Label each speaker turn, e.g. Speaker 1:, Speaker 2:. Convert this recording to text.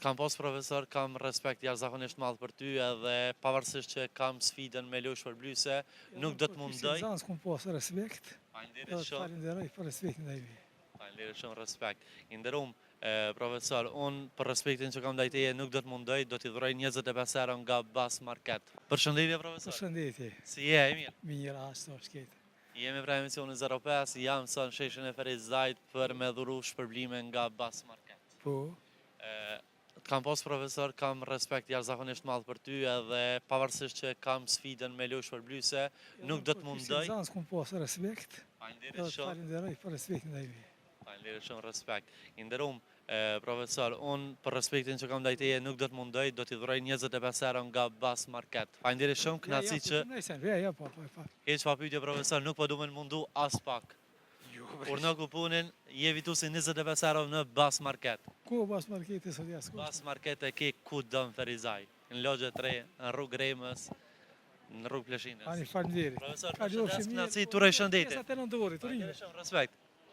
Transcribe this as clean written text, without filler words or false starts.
Speaker 1: Kam pas profesor, kam respekt jashtëzakonisht madh për ty edhe pavarësisht që kam sfidën me lojë shpërblyese, nuk do të mundoj.
Speaker 2: Zans kum pas respekt.
Speaker 1: Faleminderit shumë.
Speaker 2: Falenderoj për respektin ndaj juaj.
Speaker 1: Faleminderit shumë, respekt. I nderuam profesor, unë për respektin që kam ndaj teje nuk do të mundoj, do t'i dhuroj 25 euro nga Bas Market. Përshëndetje profesor.
Speaker 2: Përshëndetje.
Speaker 1: Si je, e mirë?
Speaker 2: Mirë, ashtu është ketë.
Speaker 1: Jemi pra emisionin 05, jam sot në sheshin e Ferit Zajt për me dhuru shpërblime nga Bas Market.
Speaker 2: Po.
Speaker 1: Kam pas profesor, kam respekt jashtëzakonisht madh për ty edhe pavarësisht që kam sfidën me lojë shpërblyese, nuk do të mundoj.
Speaker 2: Zans kum pas respekt.
Speaker 1: Faleminderit shumë.
Speaker 2: Falenderoj për respektin ndaj juaj.
Speaker 1: Faleminderit shumë, respekt. I nderuam profesor, unë për respektin që kam ndaj teje nuk do të mundoj, do t'i dhuroj 25 euro nga Bas Market. Faleminderit shumë, kënaqësi që
Speaker 2: Ja, po.
Speaker 1: hiç pa pyetje profesor, nuk po du me mundu as pak. Urno ku punin, je vitu si 25 euro në Bas Market.
Speaker 2: Ku Bas Marketi sot jasë?
Speaker 1: Bas Market e ke ku dëm Ferizaj, në logje 3, në rrugë Remës, në rrugë Pleshinës.
Speaker 2: Ani faleminderit.
Speaker 1: Profesor, kënaqësi, turej shëndetje.
Speaker 2: Sa të në ndori,
Speaker 1: Faleminderit shumë, respekt.